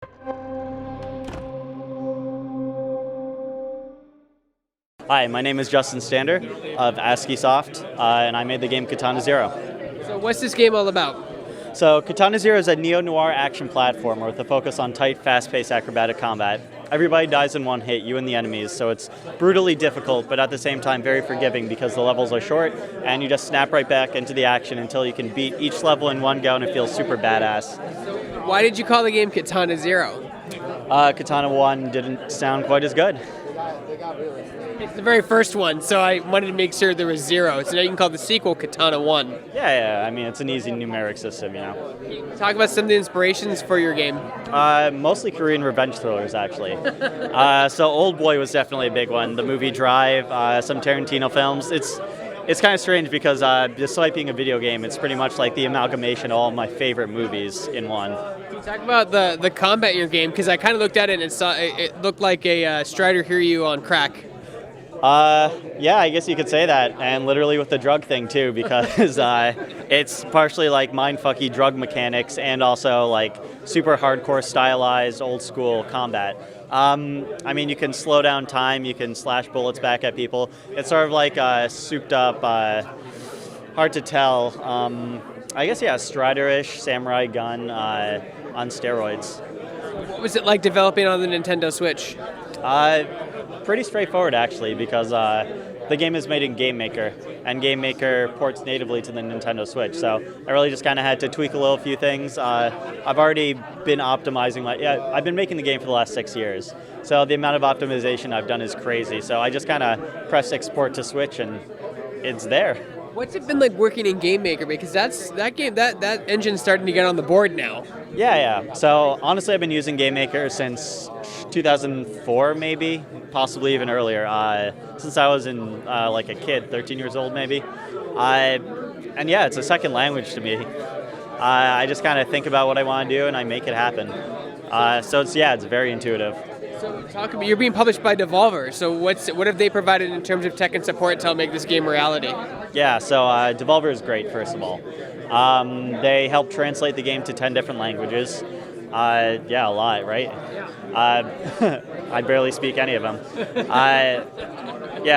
Hi, my name is Justin Stander of ASCII Soft, and I made the game Katana Zero. So what's this game all about? So Katana Zero is a neo-noir action platformer with a focus on tight, fast-paced acrobatic combat. Everybody dies in one hit, you and the enemies, so it's brutally difficult, but at the same time very forgiving because the levels are short, and you just snap right back into the action until you can beat each level in one go, and it feels super badass. Why did you call the game Katana Zero? Katana 1 didn't sound quite as good. It's the very first one, so I wanted to make sure there was zero. So now you can call the sequel Katana 1. Yeah, I mean, it's an easy numeric system, you know. Talk about some of the inspirations for your game. Mostly Korean revenge thrillers, actually. So Old Boy was definitely a big one. The movie Drive, some Tarantino films. It's kind of strange because despite being a video game, it's pretty much like the amalgamation of all my favorite movies in one. Can you talk about the combat in your game? Because I kind of looked at it and it looked like a Strider Hiryu on crack. Yeah, I guess you could say that, and literally with the drug thing too, because it's partially like mindfucky drug mechanics and also like super hardcore stylized old school combat. I mean, you can slow down time, you can slash bullets back at people. It's sort of like souped up, hard to tell. I guess Strider-ish samurai gun on steroids. What was it like developing on the Nintendo Switch? Pretty straightforward, actually, because the game is made in GameMaker, and GameMaker ports natively to the Nintendo Switch. So I really just kind of had to tweak a few things. I've already been optimizing I've been making the game for the last 6 years. So the amount of optimization I've done is crazy. So I just kind of press export to Switch, and it's there. What's it been like working in GameMaker? Because that engine's starting to get on the board now. Yeah. So honestly, I've been using GameMaker since 2004, maybe, possibly even earlier. Since I was in like a kid, 13 years old, maybe. And yeah, it's a second language to me. I just kind of think about what I want to do and I make it happen. So it's very intuitive. So you're being published by Devolver. So what have they provided in terms of tech and support to help make this game a reality? Yeah, so Devolver is great, first of all. They helped translate the game to 10 different languages. A lot, right? I barely speak any of them.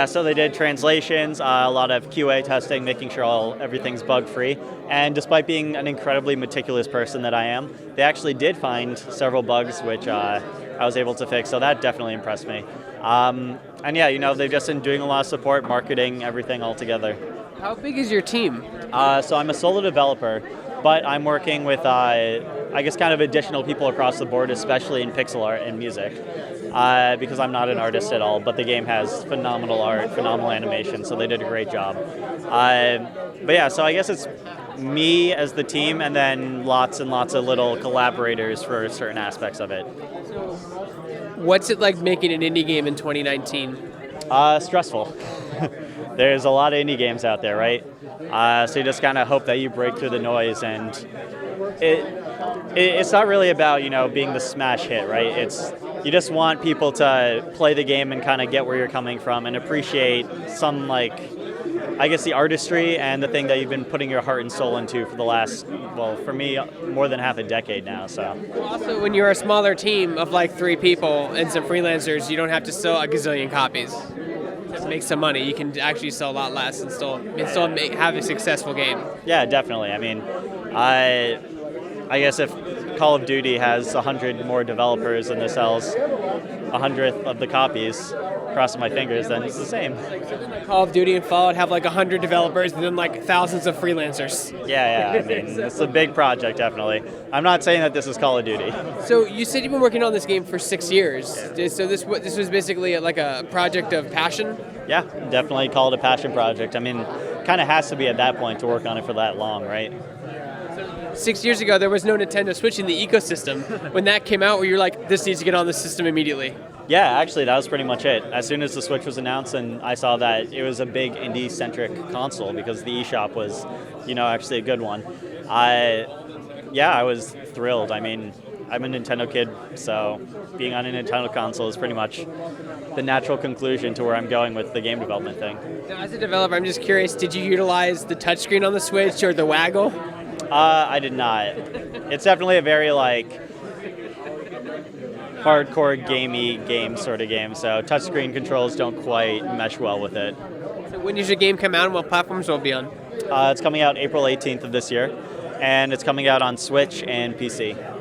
So they did translations, a lot of QA testing, making sure everything's bug-free. And despite being an incredibly meticulous person that I am, they actually did find several bugs which I was able to fix, so that definitely impressed me. They've just been doing a lot of support, marketing, everything all together. How big is your team? So I'm a solo developer, but I'm working with, kind of additional people across the board, especially in pixel art and music, because I'm not an artist at all, but the game has phenomenal art, phenomenal animation, so they did a great job. So I guess it's me as the team, and then lots and lots of little collaborators for certain aspects of it. What's it like making an indie game in 2019? Stressful. There's a lot of indie games out there, right? So you just kind of hope that you break through the noise, and it's not really about, being the smash hit, right? You just want people to play the game and kind of get where you're coming from and appreciate some, the artistry and the thing that you've been putting your heart and soul into for the last, for me, more than half a decade now. So also, when you're a smaller team of 3 people and some freelancers, you don't have to sell a gazillion copies to make some money. You can actually sell a lot less and still have a successful game. Yeah, definitely. I mean, I guess if Call of Duty has 100 more developers and it sells 100th of the copies, crossing my fingers, then it's the same. Call of Duty and Fallout have 100 developers and then thousands of freelancers. Yeah. I mean, it's a big project, definitely. I'm not saying that this is Call of Duty. So you said you've been working on this game for 6 years. Yeah. So this was basically a project of passion? Yeah, definitely call it a passion project. I mean, kind of has to be at that point to work on it for that long, right? 6 years ago, there was no Nintendo Switch in the ecosystem. When that came out, were you like, this needs to get on the system immediately? Yeah, actually, that was pretty much it. As soon as the Switch was announced and I saw that it was a big indie-centric console because the eShop was, actually a good one, I was thrilled. I mean, I'm a Nintendo kid, so being on a Nintendo console is pretty much the natural conclusion to where I'm going with the game development thing. Now, as a developer, I'm just curious, did you utilize the touchscreen on the Switch or the waggle? I did not. It's definitely a very hardcore gamey game sort of game. So touchscreen controls don't quite mesh well with it. So when does your game come out and what platforms will it be on? It's coming out April 18th of this year, and it's coming out on Switch and PC.